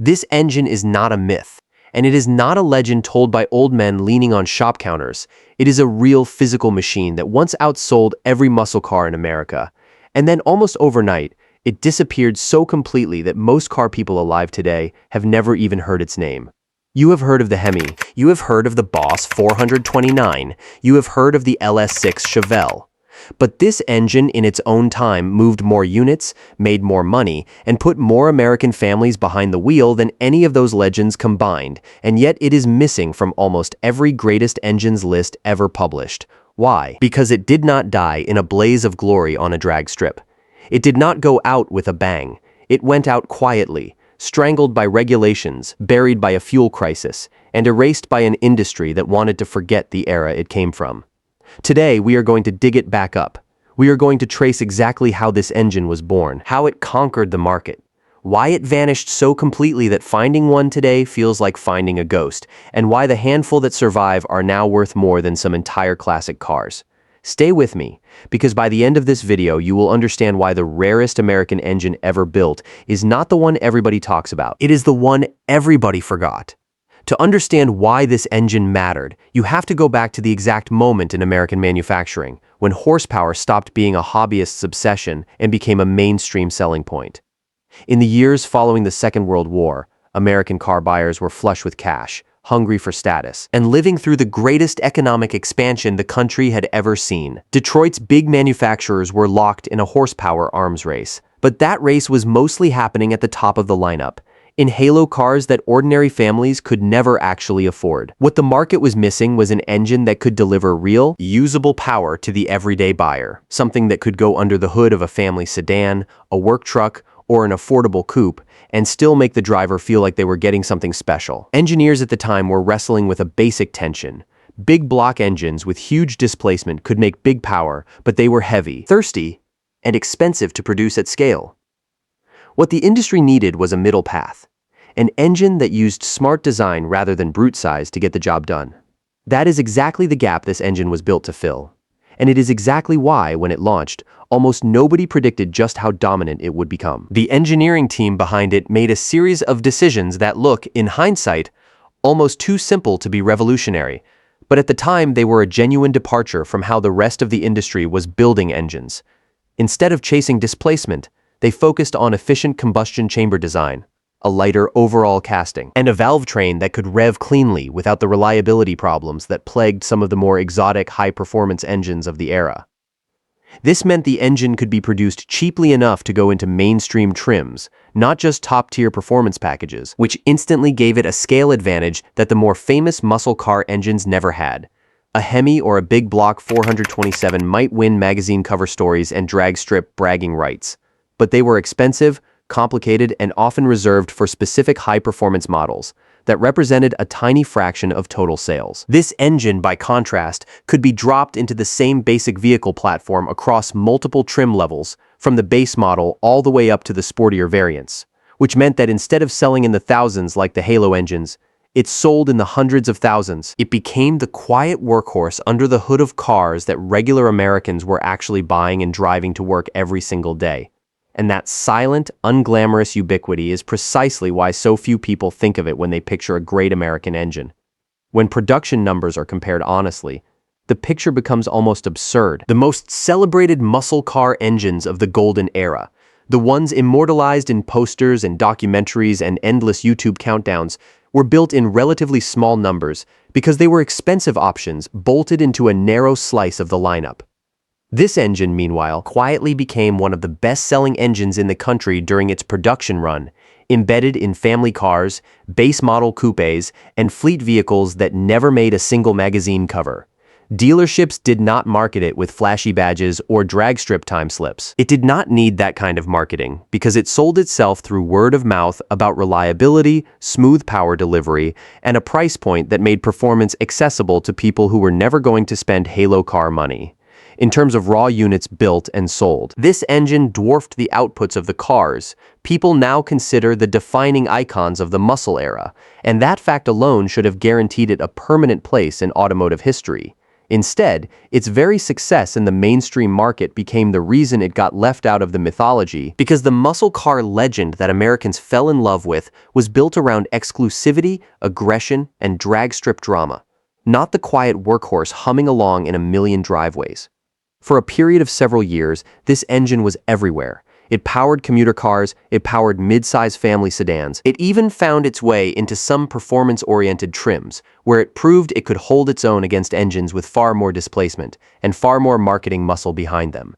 This engine is not a myth, and it is not a legend told by old men leaning on shop counters. It is a real physical machine that once outsold every muscle car in America. And then almost overnight, it disappeared so completely that most car people alive today have never even heard its name. You have heard of the Hemi, you have heard of the Boss 429, you have heard of the LS6 Chevelle. But this engine in its own time moved more units, made more money, and put more American families behind the wheel than any of those legends combined, and yet it is missing from almost every greatest engines list ever published. Why? Because it did not die in a blaze of glory on a drag strip. It did not go out with a bang. It went out quietly, strangled by regulations, buried by a fuel crisis, and erased by an industry that wanted to forget the era it came from. Today, we are going to dig it back up. We are going to trace exactly how this engine was born, how it conquered the market, why it vanished so completely that finding one today feels like finding a ghost, and why the handful that survive are now worth more than some entire classic cars. Stay with me, because by the end of this video, you will understand why the rarest American engine ever built is not the one everybody talks about. It is the one everybody forgot. To understand why this engine mattered, you have to go back to the exact moment in American manufacturing, when horsepower stopped being a hobbyist's obsession and became a mainstream selling point. In the years following the Second World War, American car buyers were flush with cash, hungry for status, and living through the greatest economic expansion the country had ever seen. Detroit's big manufacturers were locked in a horsepower arms race, but that race was mostly happening at the top of the lineup, in halo cars that ordinary families could never actually afford. What the market was missing was an engine that could deliver real, usable power to the everyday buyer, something that could go under the hood of a family sedan, a work truck, or an affordable coupe, and still make the driver feel like they were getting something special. Engineers at the time were wrestling with a basic tension. Big block engines with huge displacement could make big power, but they were heavy, thirsty, and expensive to produce at scale. What the industry needed was a middle path, an engine that used smart design rather than brute size to get the job done. That is exactly the gap this engine was built to fill. And it is exactly why, when it launched, almost nobody predicted just how dominant it would become. The engineering team behind it made a series of decisions that look, in hindsight, almost too simple to be revolutionary, but at the time they were a genuine departure from how the rest of the industry was building engines. Instead of chasing displacement, they focused on efficient combustion chamber design, a lighter overall casting, and a valve train that could rev cleanly without the reliability problems that plagued some of the more exotic high-performance engines of the era. This meant the engine could be produced cheaply enough to go into mainstream trims, not just top-tier performance packages, which instantly gave it a scale advantage that the more famous muscle car engines never had. A Hemi or a big block 427 might win magazine cover stories and drag strip bragging rights, but they were expensive, complicated, and often reserved for specific high-performance models that represented a tiny fraction of total sales. This engine, by contrast, could be dropped into the same basic vehicle platform across multiple trim levels, from the base model all the way up to the sportier variants, which meant that instead of selling in the thousands like the Halo engines, it sold in the hundreds of thousands. It became the quiet workhorse under the hood of cars that regular Americans were actually buying and driving to work every single day. And that silent, unglamorous ubiquity is precisely why so few people think of it when they picture a great American engine. When production numbers are compared honestly, the picture becomes almost absurd. The most celebrated muscle car engines of the golden era, the ones immortalized in posters and documentaries and endless YouTube countdowns, were built in relatively small numbers because they were expensive options bolted into a narrow slice of the lineup. This engine, meanwhile, quietly became one of the best-selling engines in the country during its production run, embedded in family cars, base model coupes, and fleet vehicles that never made a single magazine cover. Dealerships did not market it with flashy badges or drag strip time slips. It did not need that kind of marketing because it sold itself through word of mouth about reliability, smooth power delivery, and a price point that made performance accessible to people who were never going to spend Halo car money. In terms of raw units built and sold, this engine dwarfed the outputs of the cars people now consider the defining icons of the muscle era, and that fact alone should have guaranteed it a permanent place in automotive history. Instead, its very success in the mainstream market became the reason it got left out of the mythology, because the muscle car legend that Americans fell in love with was built around exclusivity, aggression, and drag strip drama, not the quiet workhorse humming along in a million driveways. For a period of several years, this engine was everywhere. It powered commuter cars, it powered mid-size family sedans. It even found its way into some performance-oriented trims, where it proved it could hold its own against engines with far more displacement and far more marketing muscle behind them.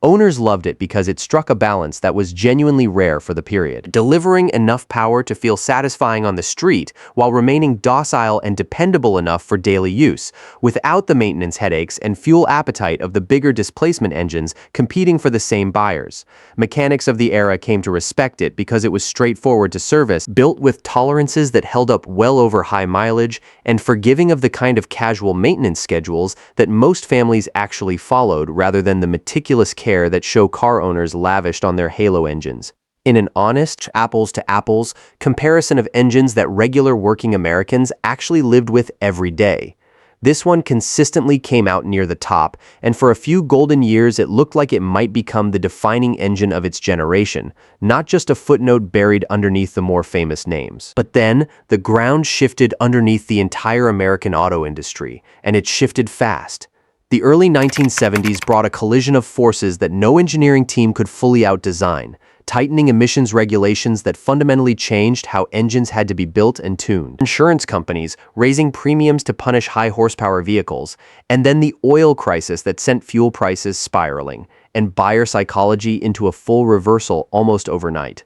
Owners loved it because it struck a balance that was genuinely rare for the period, delivering enough power to feel satisfying on the street while remaining docile and dependable enough for daily use, without the maintenance headaches and fuel appetite of the bigger displacement engines competing for the same buyers. Mechanics of the era came to respect it because it was straightforward to service, built with tolerances that held up well over high mileage, and forgiving of the kind of casual maintenance schedules that most families actually followed rather than the meticulous care that show car owners lavished on their Halo engines. In an honest, apples-to-apples comparison of engines that regular working Americans actually lived with every day, this one consistently came out near the top, and for a few golden years it looked like it might become the defining engine of its generation, not just a footnote buried underneath the more famous names. But then, the ground shifted underneath the entire American auto industry, and it shifted fast. The early 1970s brought a collision of forces that no engineering team could fully outdesign, tightening emissions regulations that fundamentally changed how engines had to be built and tuned, insurance companies raising premiums to punish high-horsepower vehicles, and then the oil crisis that sent fuel prices spiraling, and buyer psychology into a full reversal almost overnight.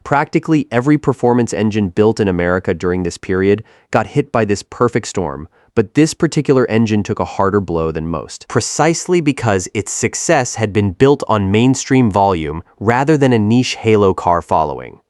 Practically every performance engine built in America during this period got hit by this perfect storm, but this particular engine took a harder blow than most, precisely because its success had been built on mainstream volume rather than a niche Halo car following.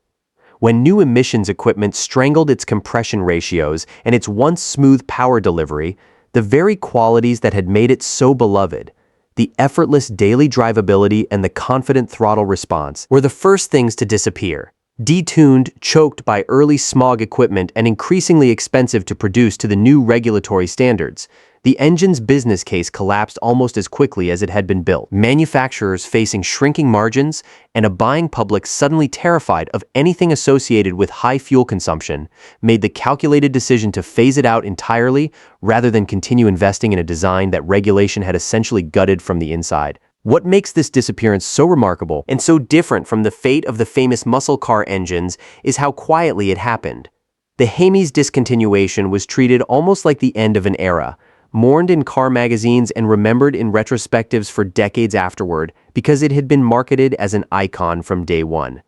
When new emissions equipment strangled its compression ratios and its once smooth power delivery, the very qualities that had made it so beloved, the effortless daily drivability and the confident throttle response, were the first things to disappear. Detuned, choked by early smog equipment and increasingly expensive to produce to the new regulatory standards, the engine's business case collapsed almost as quickly as it had been built. Manufacturers facing shrinking margins and a buying public suddenly terrified of anything associated with high fuel consumption made the calculated decision to phase it out entirely rather than continue investing in a design that regulation had essentially gutted from the inside. What makes this disappearance so remarkable and so different from the fate of the famous muscle car engines is how quietly it happened. The Hemi's discontinuation was treated almost like the end of an era, mourned in car magazines and remembered in retrospectives for decades afterward because it had been marketed as an icon from day one.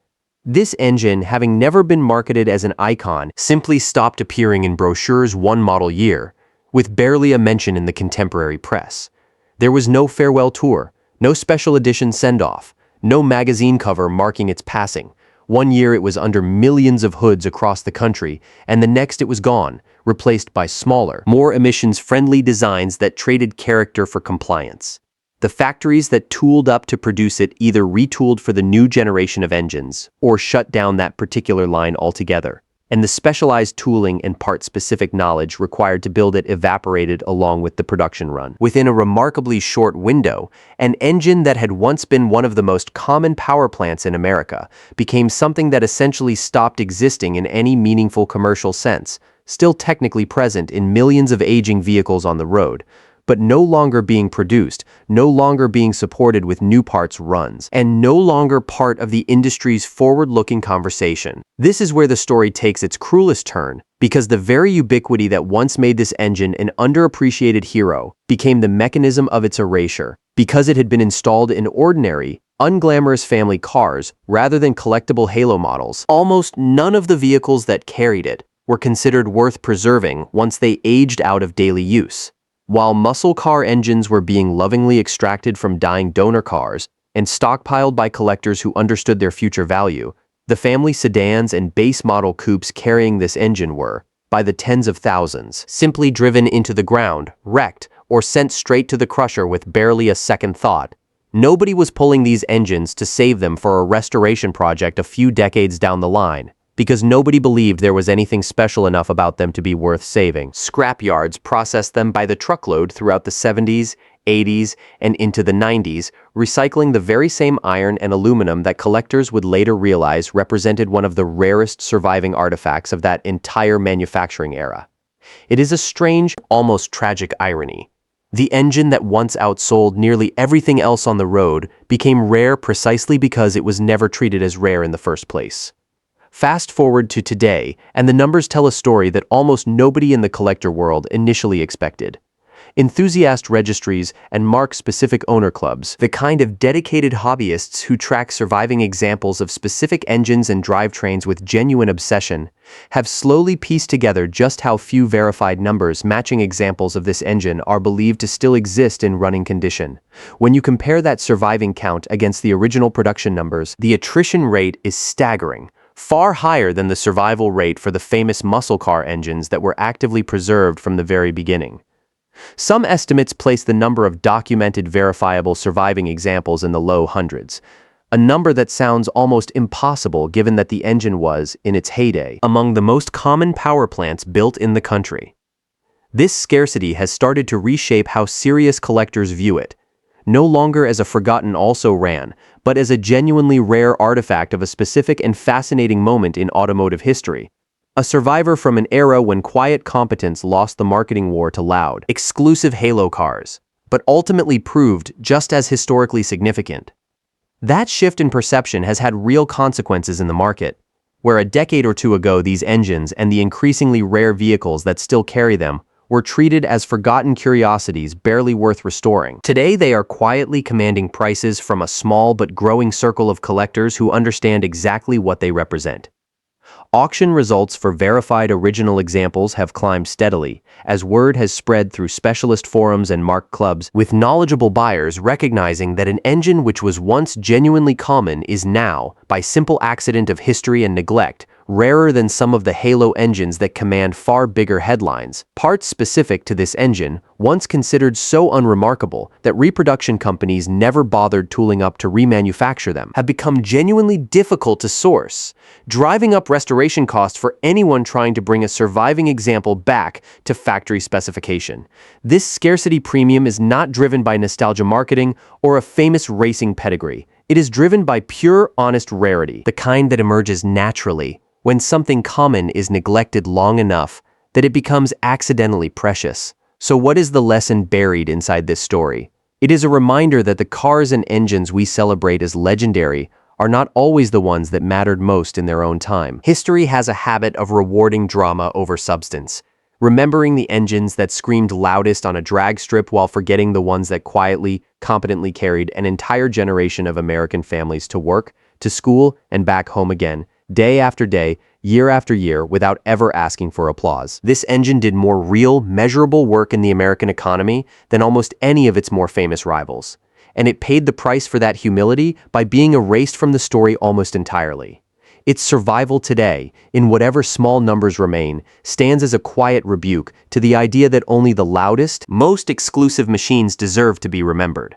This engine, having never been marketed as an icon, simply stopped appearing in brochures one model year, with barely a mention in the contemporary press. There was no farewell tour, no special edition send-off, no magazine cover marking its passing. One year it was under millions of hoods across the country, and the next it was gone, replaced by smaller, more emissions-friendly designs that traded character for compliance. The factories that tooled up to produce it either retooled for the new generation of engines, or shut down that particular line altogether, and the specialized tooling and part-specific knowledge required to build it evaporated along with the production run. Within a remarkably short window, an engine that had once been one of the most common power plants in America became something that essentially stopped existing in any meaningful commercial sense, still technically present in millions of aging vehicles on the road, but no longer being produced, no longer being supported with new parts runs, and no longer part of the industry's forward-looking conversation. This is where the story takes its cruelest turn, because the very ubiquity that once made this engine an underappreciated hero became the mechanism of its erasure, because it had been installed in ordinary, unglamorous family cars rather than collectible Halo models. Almost none of the vehicles that carried it were considered worth preserving once they aged out of daily use. While muscle car engines were being lovingly extracted from dying donor cars and stockpiled by collectors who understood their future value, the family sedans and base model coupes carrying this engine were, by the tens of thousands, simply driven into the ground, wrecked, or sent straight to the crusher with barely a second thought. Nobody was pulling these engines to save them for a restoration project a few decades down the line, because nobody believed there was anything special enough about them to be worth saving. Scrapyards processed them by the truckload throughout the 70s, 80s, and into the 90s, recycling the very same iron and aluminum that collectors would later realize represented one of the rarest surviving artifacts of that entire manufacturing era. It is a strange, almost tragic irony. The engine that once outsold nearly everything else on the road became rare precisely because it was never treated as rare in the first place. Fast forward to today, and the numbers tell a story that almost nobody in the collector world initially expected. Enthusiast registries and mark-specific owner clubs, the kind of dedicated hobbyists who track surviving examples of specific engines and drivetrains with genuine obsession, have slowly pieced together just how few verified numbers matching examples of this engine are believed to still exist in running condition. When you compare that surviving count against the original production numbers, the attrition rate is staggering, far higher than the survival rate for the famous muscle car engines that were actively preserved from the very beginning. Some estimates place the number of documented verifiable surviving examples in the low hundreds, a number that sounds almost impossible given that the engine was, in its heyday, among the most common power plants built in the country. This scarcity has started to reshape how serious collectors view it, no longer as a forgotten also-ran, but as a genuinely rare artifact of a specific and fascinating moment in automotive history. A survivor from an era when quiet competence lost the marketing war to loud, exclusive halo cars, but ultimately proved just as historically significant. That shift in perception has had real consequences in the market, where a decade or two ago these engines and the increasingly rare vehicles that still carry them were treated as forgotten curiosities barely worth restoring. Today they are quietly commanding prices from a small but growing circle of collectors who understand exactly what they represent. Auction results for verified original examples have climbed steadily, as word has spread through specialist forums and mark clubs, with knowledgeable buyers recognizing that an engine which was once genuinely common is now, by simple accident of history and neglect, rarer than some of the halo engines that command far bigger headlines. Parts specific to this engine, once considered so unremarkable that reproduction companies never bothered tooling up to remanufacture them, have become genuinely difficult to source, driving up restoration costs for anyone trying to bring a surviving example back to factory specification. This scarcity premium is not driven by nostalgia marketing or a famous racing pedigree. It is driven by pure, honest rarity, the kind that emerges naturally when something common is neglected long enough that it becomes accidentally precious. So what is the lesson buried inside this story? It is a reminder that the cars and engines we celebrate as legendary are not always the ones that mattered most in their own time. History has a habit of rewarding drama over substance, remembering the engines that screamed loudest on a drag strip while forgetting the ones that quietly, competently carried an entire generation of American families to work, to school, and back home again, day after day, year after year, without ever asking for applause. This engine did more real, measurable work in the American economy than almost any of its more famous rivals. And it paid the price for that humility by being erased from the story almost entirely. Its survival today, in whatever small numbers remain, stands as a quiet rebuke to the idea that only the loudest, most exclusive machines deserve to be remembered.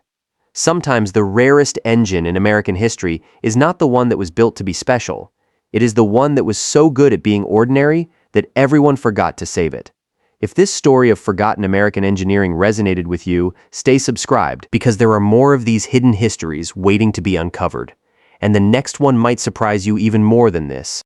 Sometimes the rarest engine in American history is not the one that was built to be special. It is the one that was so good at being ordinary that everyone forgot to save it. If this story of forgotten American engineering resonated with you, stay subscribed, because there are more of these hidden histories waiting to be uncovered. And the next one might surprise you even more than this.